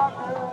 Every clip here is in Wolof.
Oh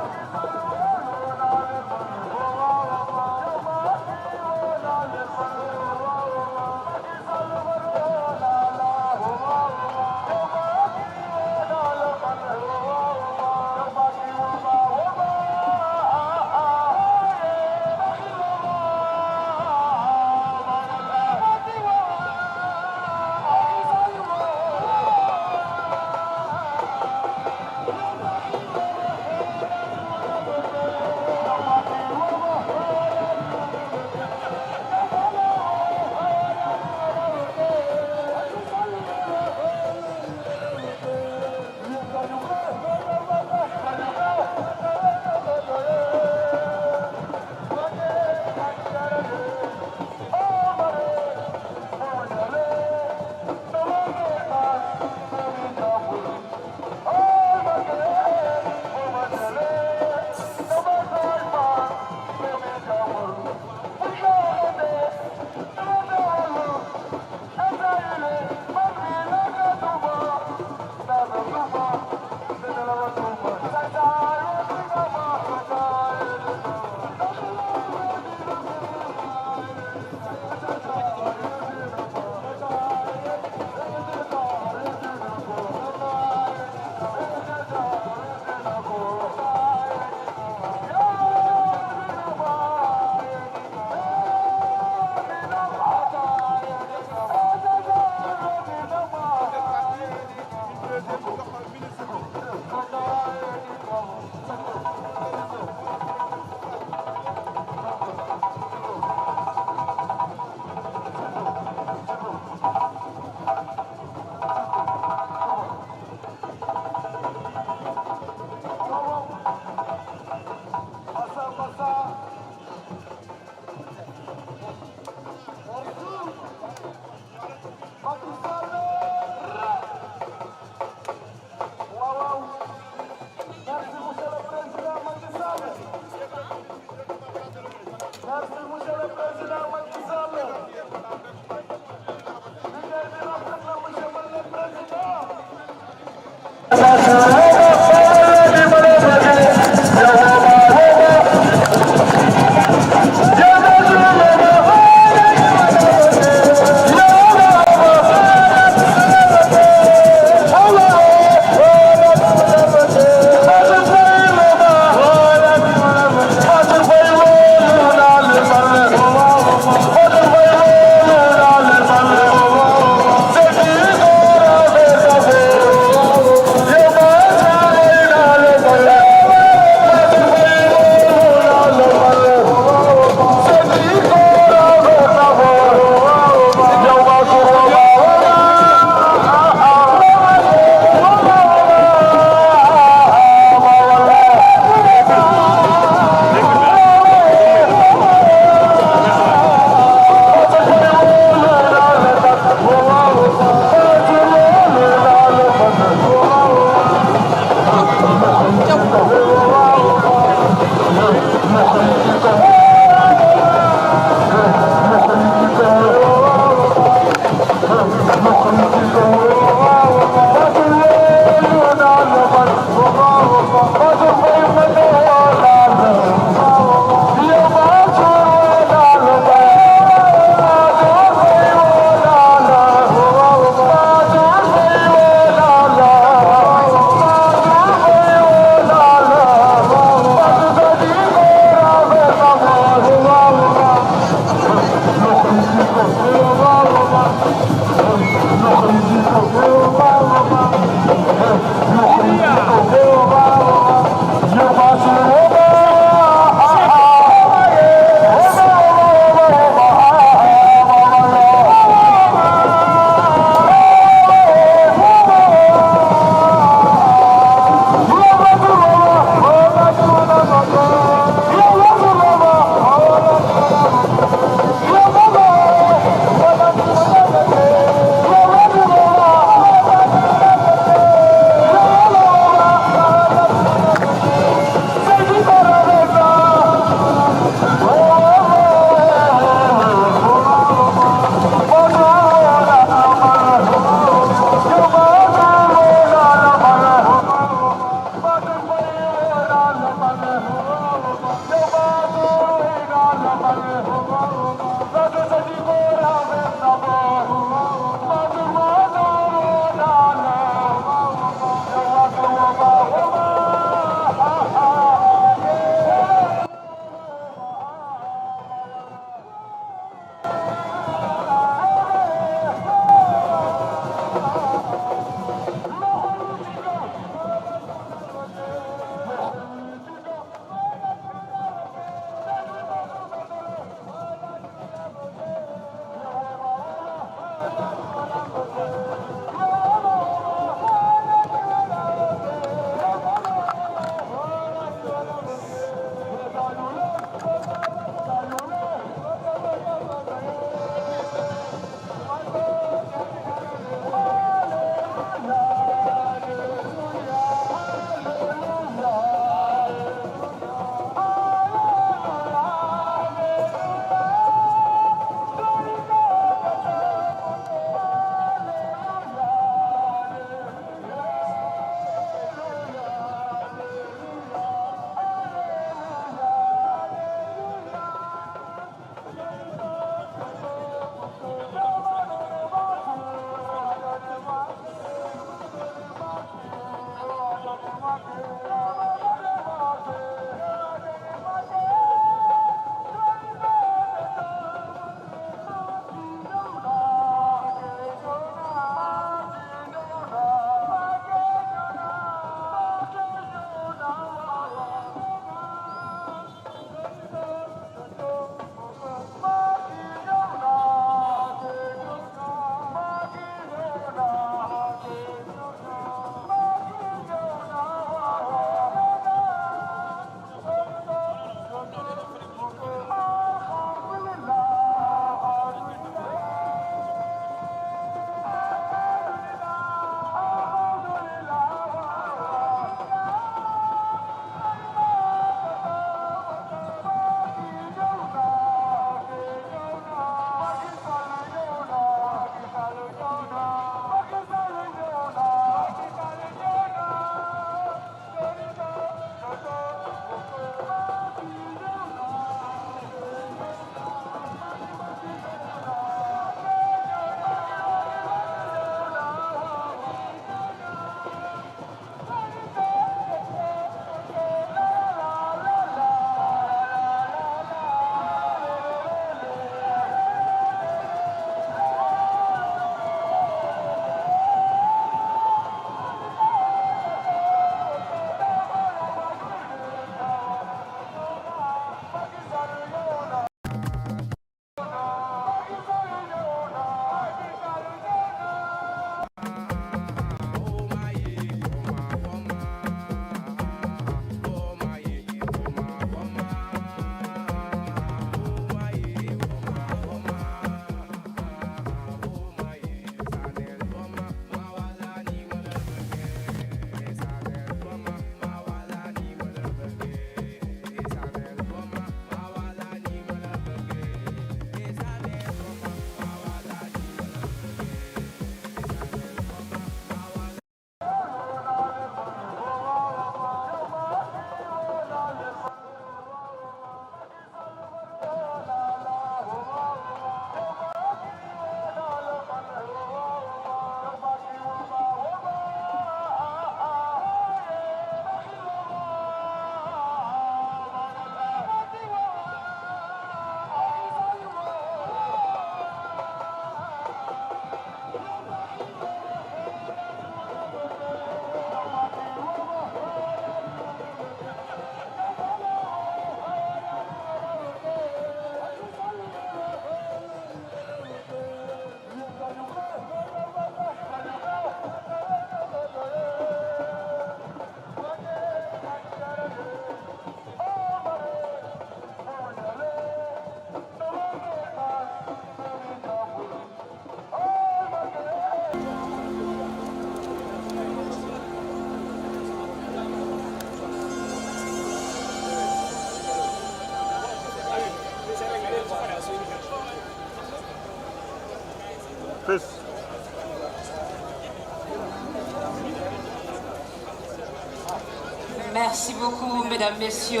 Merci beaucoup, mesdames, messieurs.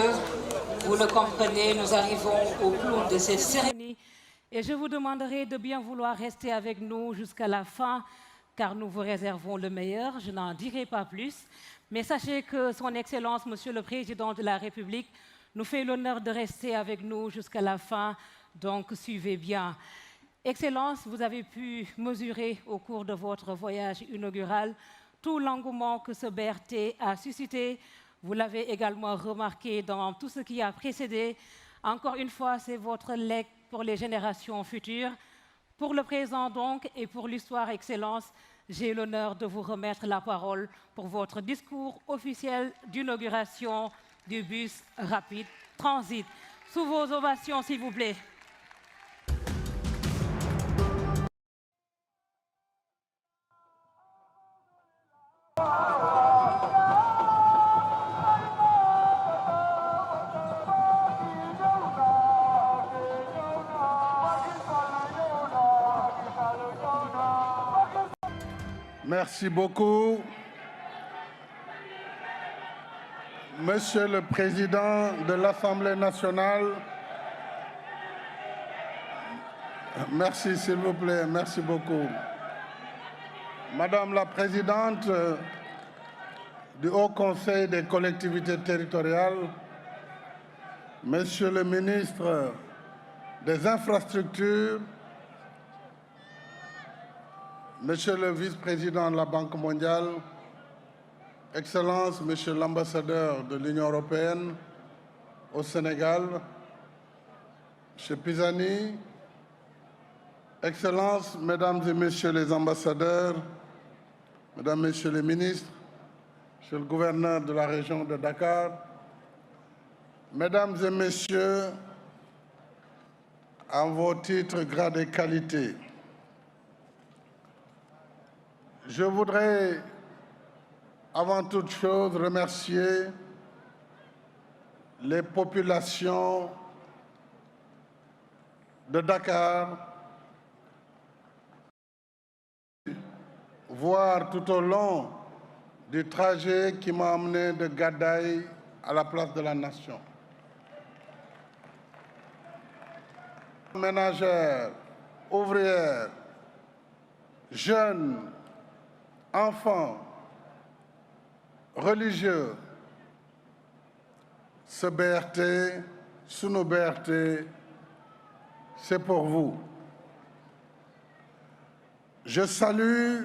Vous le comprenez, nous arrivons au clou de cette cérémonie. Et je vous demanderai de bien vouloir rester avec nous jusqu'à la fin, car nous vous réservons le meilleur. Je n'en dirai pas plus. Mais sachez que Son Excellence, Monsieur le Président de la République, nous fait l'honneur de rester avec nous jusqu'à la fin. Donc, suivez bien. Excellence, vous avez pu mesurer au cours de votre voyage inaugural tout l'engouement que ce BRT a suscité. Vous l'avez également remarqué dans tout ce qui a précédé. Encore une fois, c'est votre legs pour les générations futures. Pour le présent donc et pour l'histoire, Excellence, j'ai l'honneur de vous remettre la parole pour votre discours officiel d'inauguration du bus rapide Transit. Sous vos ovations, s'il vous plaît. Merci beaucoup. Monsieur le Président de l'Assemblée nationale, merci s'il vous plaît, merci beaucoup. Madame la Présidente du Haut Conseil des collectivités territoriales, Monsieur le Ministre des Infrastructures, Monsieur le Vice-président de la Banque mondiale, Excellence, Monsieur l'ambassadeur de l'Union européenne au Sénégal, Monsieur Pisani, Excellences, Mesdames et Messieurs les ambassadeurs, Mesdames, Messieurs les ministres, Monsieur le gouverneur de la région de Dakar, Mesdames et Messieurs, en vos titres, grades et qualités, je voudrais, avant toute chose, remercier les populations de Dakar, voir tout au long du trajet qui m'a amené de Gadaï à la place de la Nation. Ménagères, ouvrières, jeunes, enfants, religieux, ce BRT, sous nos BRT, c'est pour vous. Je salue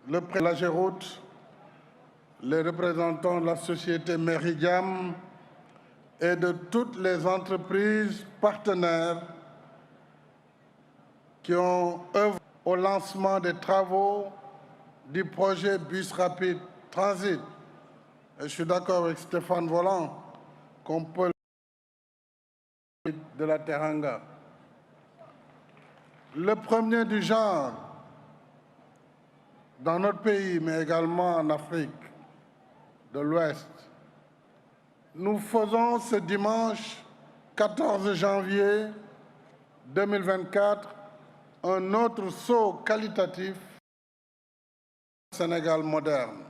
le président de la Géroute, les représentants de la société Meridiam et de toutes les entreprises partenaires qui ont œuvré au lancement des travaux du projet Bus Rapide Transit. Et je suis d'accord avec Stéphane Volant qu'on peut de la Teranga. Le premier du genre dans notre pays, mais également en Afrique de l'Ouest. Nous faisons ce dimanche 14 janvier 2024 un autre saut qualitatif au Sénégal moderne.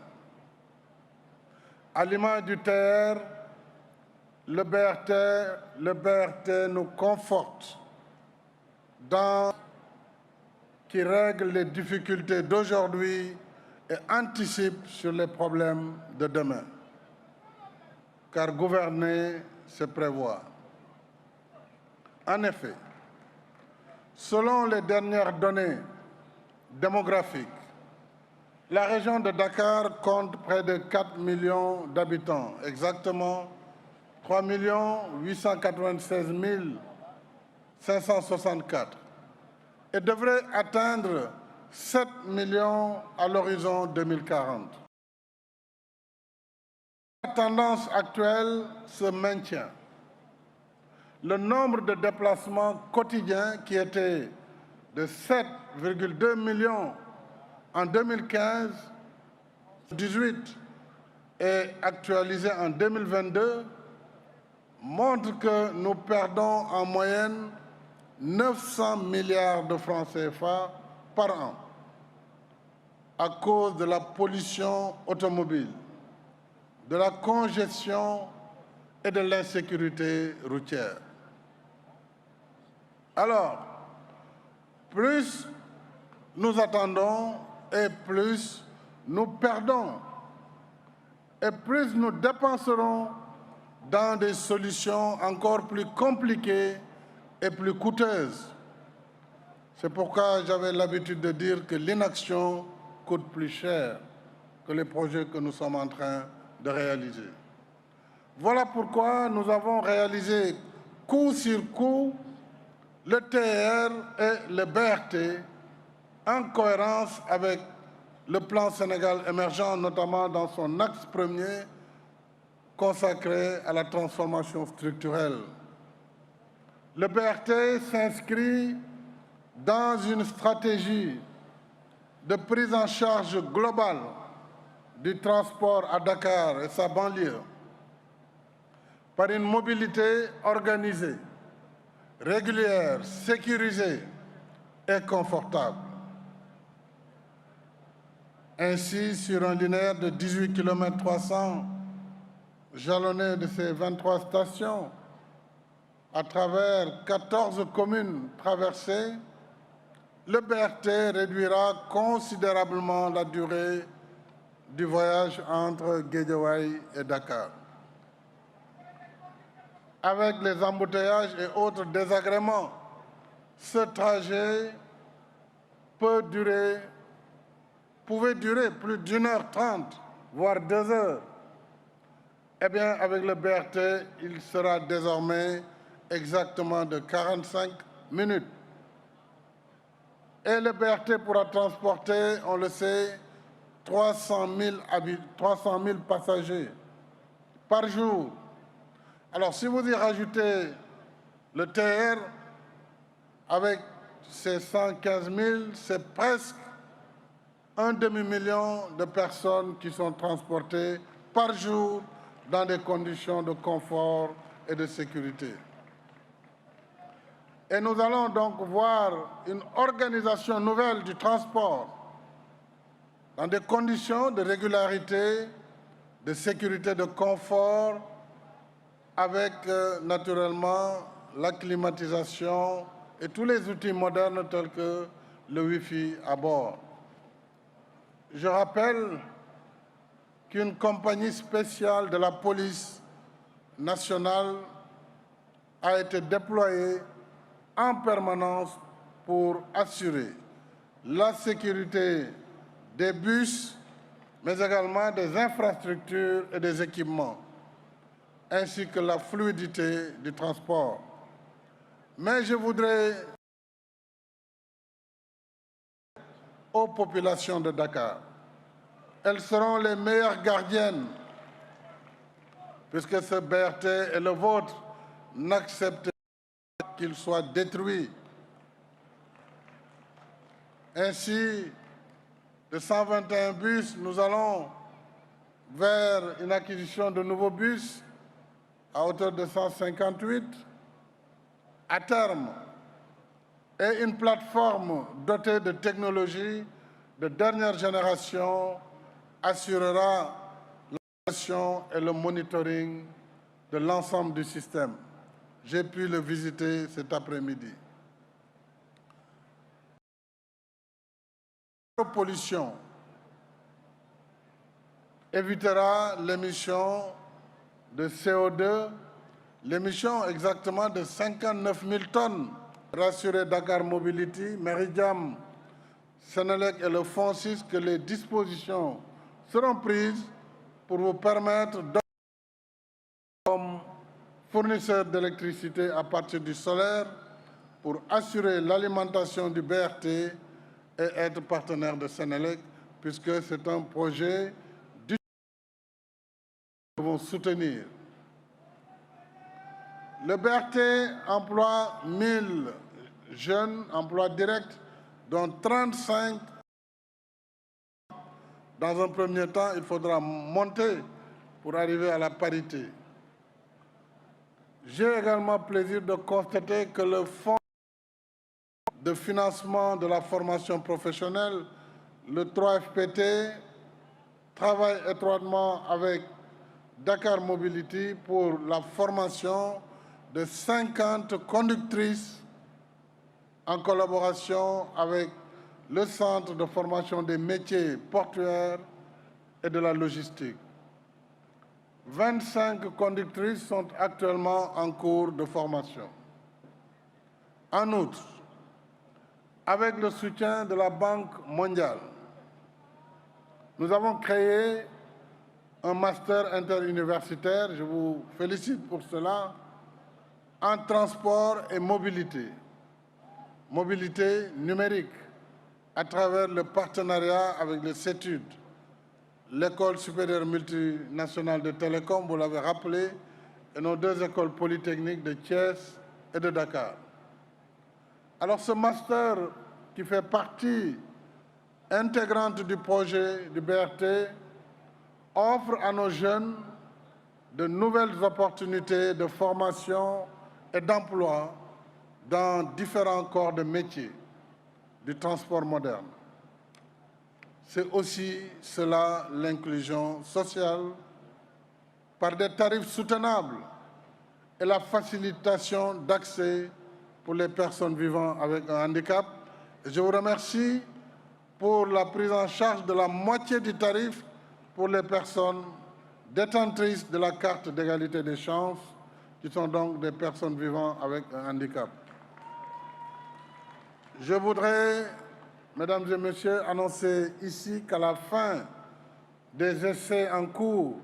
À l'image du TER, le BRT nous conforte dans qui règle les difficultés d'aujourd'hui et anticipe sur les problèmes de demain. Car gouverner, c'est prévoir. En effet, selon les dernières données démographiques, la région de Dakar compte près de 4 millions d'habitants, exactement 3 896 564, et devrait atteindre 7 millions à l'horizon 2040. La tendance actuelle se maintient. Le nombre de déplacements quotidiens qui était de 7,2 millions en 2015, 18 et actualisé en 2022, montre que nous perdons en moyenne 900 milliards de francs CFA par an à cause de la pollution automobile, de la congestion et de l'insécurité routière. Alors, plus nous attendons et plus nous perdons et plus nous dépenserons dans des solutions encore plus compliquées et plus coûteuses. C'est pourquoi j'avais l'habitude de dire que l'inaction coûte plus cher que les projets que nous sommes en train de réaliser. Voilà pourquoi nous avons réalisé coup sur coup le TER et le BRT en cohérence avec le plan Sénégal émergent, notamment dans son axe premier consacré à la transformation structurelle. Le BRT s'inscrit dans une stratégie de prise en charge globale du transport à Dakar et sa banlieue par une mobilité organisée, régulière, sécurisée et confortable. Ainsi, sur un linéaire de 18 km 300, jalonné de ses 23 stations, à travers 14 communes traversées, le BRT réduira considérablement la durée du voyage entre Guédiawaye et Dakar. Avec les embouteillages et autres désagréments, ce trajet pouvait durer plus d'1h30, voire 2 heures. Eh bien, avec le BRT, il sera désormais exactement de 45 minutes. Et le BRT pourra transporter, on le sait, 300 000 passagers par jour. Alors, si vous y rajoutez le TR, avec ses 115 000, c'est presque un demi-million de personnes qui sont transportées par jour dans des conditions de confort et de sécurité. Et nous allons donc voir une organisation nouvelle du transport dans des conditions de régularité, de sécurité, de confort, avec naturellement la climatisation et tous les outils modernes tels que le Wi-Fi à bord. Je rappelle qu'une compagnie spéciale de la police nationale a été déployée en permanence pour assurer la sécurité des bus, mais également des infrastructures et des équipements, ainsi que la fluidité du transport. Mais je voudrais aux populations de Dakar, elles seront les meilleures gardiennes, puisque ce BRT est le vôtre, n'acceptez pas qu'il soit détruit. Ainsi, de 121 bus, nous allons vers une acquisition de nouveaux bus à hauteur de 158 à terme, et une plateforme dotée de technologies de dernière génération assurera l'organisation et le monitoring de l'ensemble du système. J'ai pu le visiter cet après-midi. La pollution évitera l'émission de CO2, l'émission exactement de 59 000 tonnes. Rassurer Dakar Mobility, Meridiam, Sénélec et le Fonds 6 que les dispositions seront prises pour vous permettre comme fournisseur d'électricité à partir du solaire pour assurer l'alimentation du BRT et être partenaire de Sénélec, puisque c'est un projet que nous devons soutenir. Le BRT emploie 1000 jeunes, emplois directs, dont 35. Dans un premier temps, il faudra monter pour arriver à la parité. J'ai également plaisir de constater que le fonds de financement de la formation professionnelle, le 3FPT, travaille étroitement avec Dakar Mobility pour la formation de 50 conductrices en collaboration avec le Centre de formation des métiers portuaires et de la logistique. 25 conductrices sont actuellement en cours de formation. En outre, avec le soutien de la Banque mondiale, nous avons créé un master interuniversitaire, je vous félicite pour cela, en transport et mobilité. Mobilité numérique, à travers le partenariat avec le CETUD, l'École supérieure multinationale de télécom, vous l'avez rappelé, et nos deux écoles polytechniques de Thiès et de Dakar. Alors ce master qui fait partie intégrante du projet du BRT offre à nos jeunes de nouvelles opportunités de formation et d'emploi dans différents corps de métier du transport moderne. C'est aussi cela l'inclusion sociale par des tarifs soutenables et la facilitation d'accès pour les personnes vivant avec un handicap. Et je vous remercie pour la prise en charge de la moitié du tarif pour les personnes détentrices de la carte d'égalité des chances, qui sont donc des personnes vivant avec un handicap. Je voudrais, mesdames et messieurs, annoncer ici qu'à la fin des essais en cours,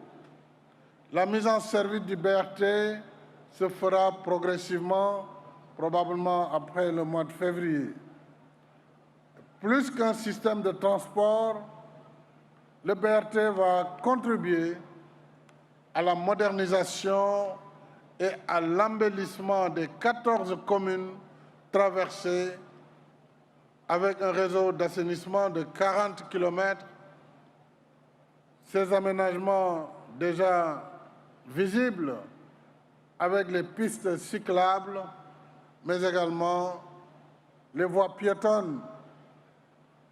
la mise en service du BRT se fera progressivement, probablement après le mois de février. Plus qu'un système de transport, le BRT va contribuer à la modernisation et à l'embellissement des 14 communes traversées avec un réseau d'assainissement de 40 km. Ces aménagements déjà visibles avec les pistes cyclables, mais également les voies piétonnes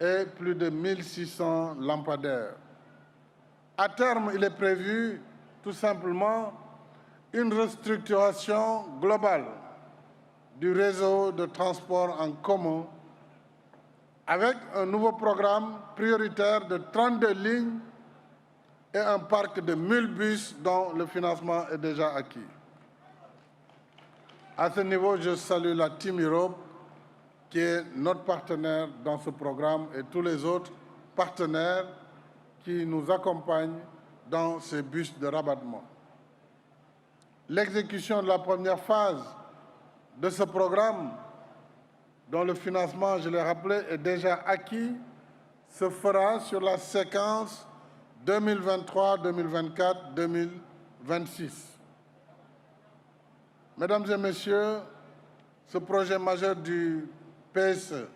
et plus de 1600 lampadaires. À terme, il est prévu tout simplement une restructuration globale du réseau de transport en commun avec un nouveau programme prioritaire de 32 lignes et un parc de 1000 bus dont le financement est déjà acquis. À ce niveau, je salue la Team Europe qui est notre partenaire dans ce programme et tous les autres partenaires qui nous accompagnent dans ces bus de rabattement. L'exécution de la première phase de ce programme, dont le financement, je l'ai rappelé, est déjà acquis, se fera sur la séquence 2023, 2024, 2026. Mesdames et messieurs, ce projet majeur du PSE,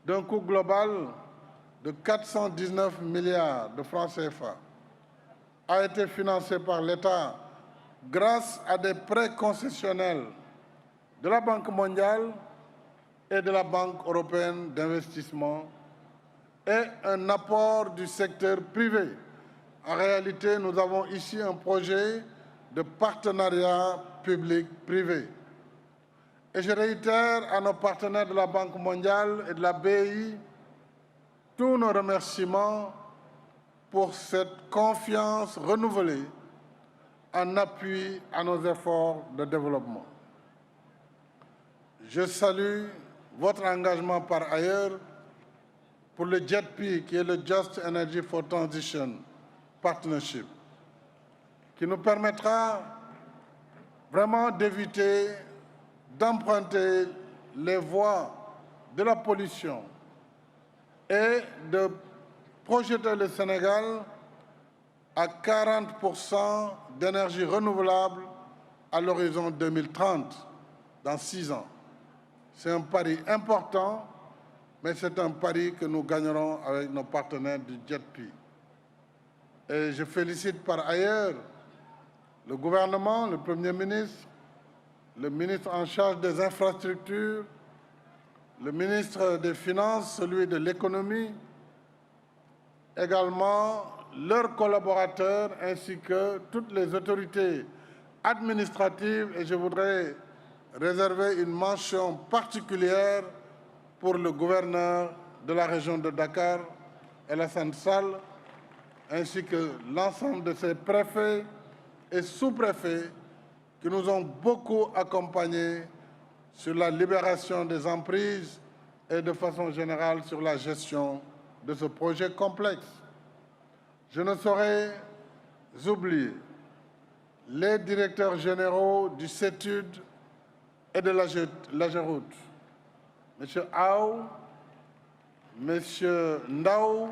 d'un coût global de 419 milliards de francs CFA, a été financé par l'État grâce à des prêts concessionnels de la Banque mondiale et de la Banque européenne d'investissement et un apport du secteur privé. En réalité, nous avons ici un projet de partenariat public-privé. Et je réitère à nos partenaires de la Banque mondiale et de la BI tous nos remerciements pour cette confiance renouvelée en appui à nos efforts de développement. Je salue votre engagement par ailleurs pour le JETP, qui est le Just Energy for Transition Partnership, qui nous permettra vraiment d'éviter d'emprunter les voies de la pollution et de projeter le Sénégal à 40% d'énergie renouvelable à l'horizon 2030, dans 6 ans. C'est un pari important, mais c'est un pari que nous gagnerons avec nos partenaires du JETP. Et je félicite par ailleurs le gouvernement, le Premier ministre, le ministre en charge des infrastructures, le ministre des Finances, celui de l'Économie, également leurs collaborateurs ainsi que toutes les autorités administratives. Et je voudrais réserver une mention particulière pour le gouverneur de la région de Dakar, Alassane Sall, ainsi que l'ensemble de ses préfets et sous-préfets qui nous ont beaucoup accompagnés sur la libération des emprises et de façon générale sur la gestion de ce projet complexe. Je ne saurais oublier les directeurs généraux du CETUD et de l'AGEROUTE, M. Aou, M. Ndao,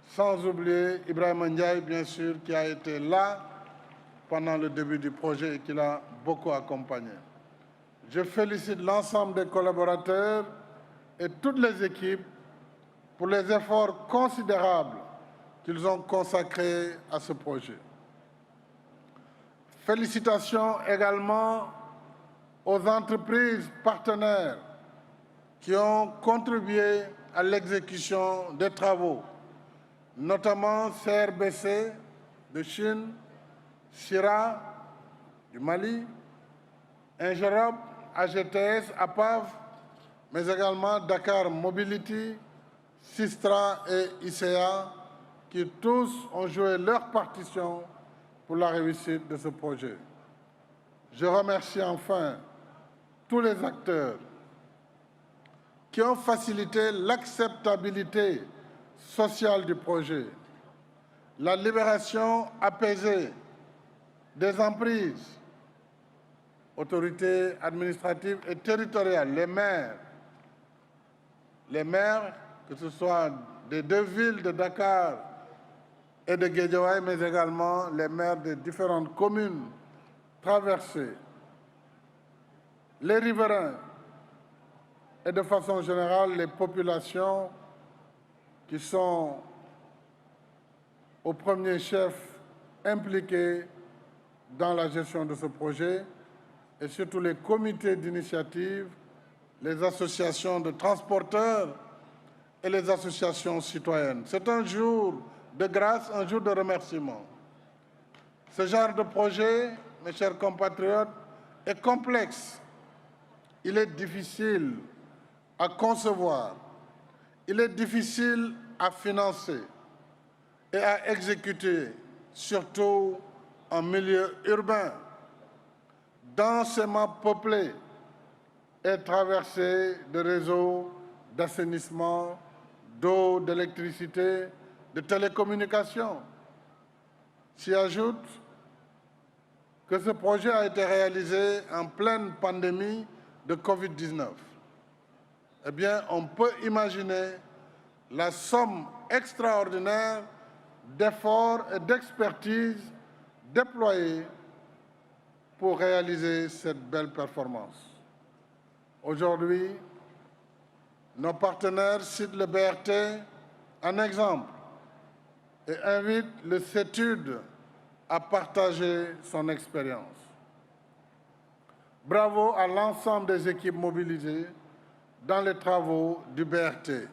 sans oublier Ibrahim Ndiaye, bien sûr, qui a été là pendant le début du projet et qui l'a beaucoup accompagné. Je félicite l'ensemble des collaborateurs et toutes les équipes pour les efforts considérables qu'ils ont consacrés à ce projet. Félicitations également aux entreprises partenaires qui ont contribué à l'exécution des travaux, notamment CRBC de Chine, Sira du Mali, Ingerop, AGTS, APAV, mais également Dakar Mobility, Sistra et ICA, qui tous ont joué leur partition pour la réussite de ce projet. Je remercie enfin tous les acteurs qui ont facilité l'acceptabilité sociale du projet, la libération apaisée des emprises, autorités administratives et territoriales, les maires, que ce soit des deux villes de Dakar et de Guédiawaye, mais également les maires des différentes communes traversées, les riverains et de façon générale les populations qui sont au premier chef impliquées dans la gestion de ce projet, et surtout les comités d'initiative, les associations de transporteurs et les associations citoyennes. C'est un jour de grâce, un jour de remerciement. Ce genre de projet, mes chers compatriotes, est complexe. Il est difficile à concevoir, il est difficile à financer et à exécuter, surtout en milieu urbain, densément peuplé et traversé de réseaux d'assainissement, d'eau, d'électricité, de télécommunications. S'y ajoute que ce projet a été réalisé en pleine pandémie de Covid-19. Eh bien, on peut imaginer la somme extraordinaire d'efforts et d'expertise déployés pour réaliser cette belle performance. Aujourd'hui, nos partenaires citent le BRT en exemple et invitent le CETUD à partager son expérience. Bravo à l'ensemble des équipes mobilisées dans les travaux du BRT.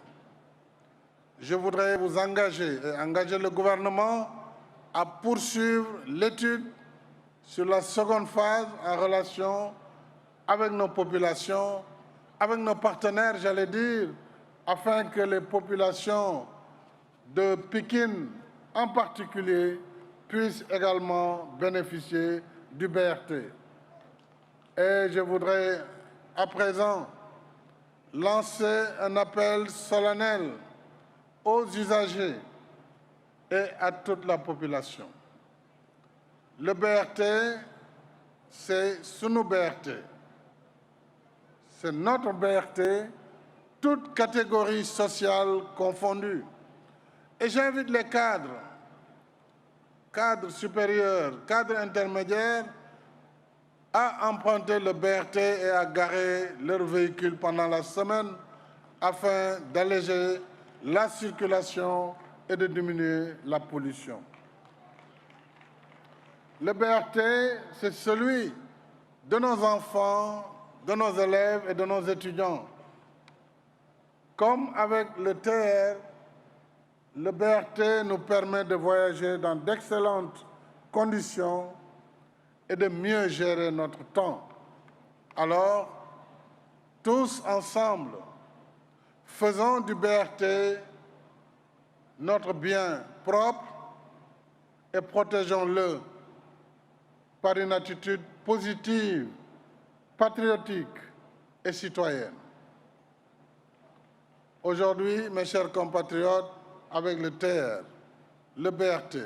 Je voudrais vous engager et engager le gouvernement à poursuivre l'étude sur la seconde phase en relation avec nos populations, avec nos partenaires, j'allais dire, afin que les populations de Pékin en particulier puissent également bénéficier du BRT. Et je voudrais à présent lancer un appel solennel aux usagers et à toute la population. Le BRT, c'est Sunu BRT. C'est notre BRT, toutes catégories sociales confondues. Et j'invite les cadres supérieurs, cadres intermédiaires, à emprunter le BRT et à garer leurs véhicules pendant la semaine afin d'alléger la circulation et de diminuer la pollution. Le BRT, c'est celui de nos enfants, de nos élèves et de nos étudiants Comme avec le TR, le BRT nous permet de voyager dans d'excellentes conditions et de mieux gérer notre temps. Alors, tous ensemble, faisons du BRT notre bien propre et protégeons-le par une attitude positive, patriotique et citoyenne. Aujourd'hui, mes chers compatriotes, avec le TR, le BRT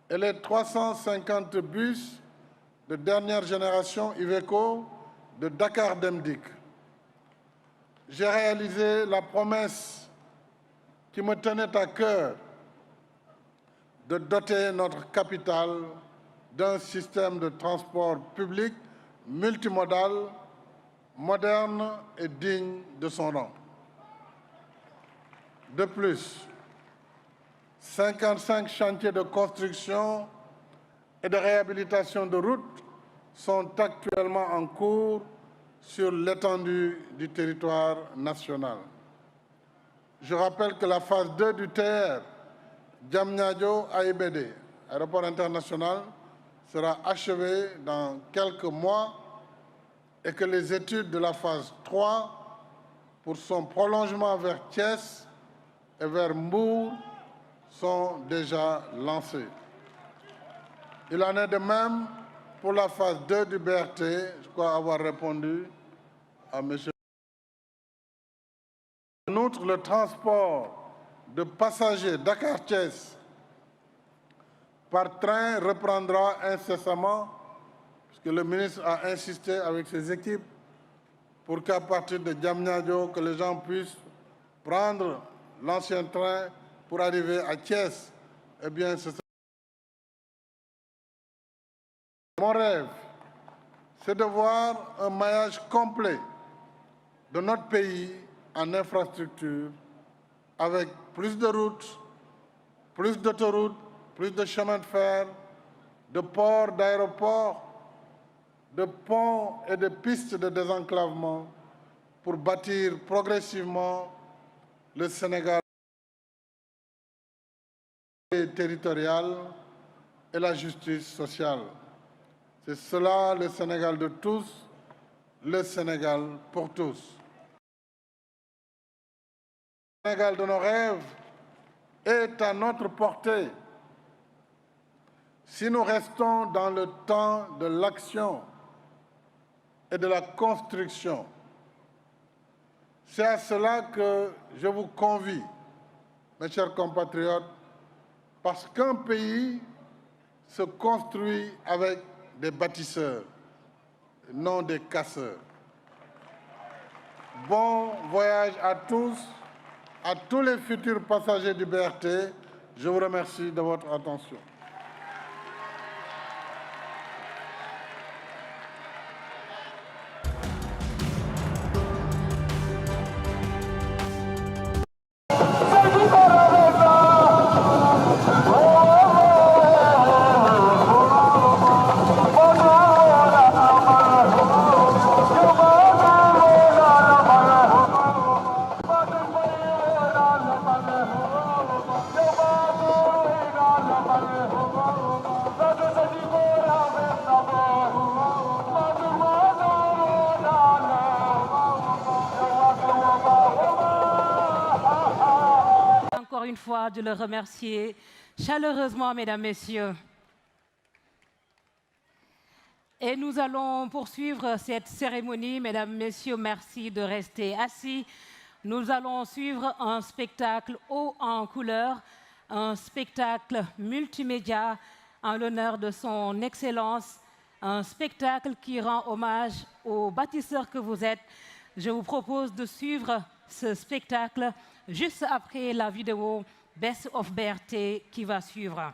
et les 350 bus de dernière génération Iveco de Dakar Demdik, j'ai réalisé la promesse qui me tenait à cœur de doter notre capitale d'un système de transport public multimodal, moderne et digne de son nom. De plus, 55 chantiers de construction et de réhabilitation de routes sont actuellement en cours sur l'étendue du territoire national. Je rappelle que la phase 2 du TR, Diamniadio-AIBD, aéroport international, sera achevée dans quelques mois et que les études de la phase 3 pour son prolongement vers Thiès et vers Mbour sont déjà lancées. Il en est de même pour la phase 2 du BRT. Je crois avoir répondu à M. En outre, le transport de passagers Dakar-Thiès par train reprendra incessamment, puisque le ministre a insisté avec ses équipes pour qu'à partir de Diamniadio, que les gens puissent prendre l'ancien train pour arriver à Thiès. Eh bien, mon rêve, c'est de voir un maillage complet de notre pays en infrastructure, avec plus de routes, plus d'autoroutes, plus de chemins de fer, de ports, d'aéroports, de ponts et de pistes de désenclavement pour bâtir progressivement le Sénégal territorial et la justice sociale. C'est cela le Sénégal de tous, le Sénégal pour tous. Le Sénégal de nos rêves est à notre portée si nous restons dans le temps de l'action et de la construction. C'est à cela que je vous convie, mes chers compatriotes, parce qu'un pays se construit avec des bâtisseurs, non des casseurs. Bon voyage à tous les futurs passagers du BRT. Je vous remercie de votre attention. Encore une fois, de le remercier chaleureusement, mesdames, messieurs. Et nous allons poursuivre cette cérémonie. Mesdames, messieurs, merci de rester assis. Nous allons suivre un spectacle haut en couleur, un spectacle multimédia en l'honneur de son Excellence, un spectacle qui rend hommage aux bâtisseurs que vous êtes. Je vous propose de suivre ce spectacle juste après la vidéo Best of BRT qui va suivre.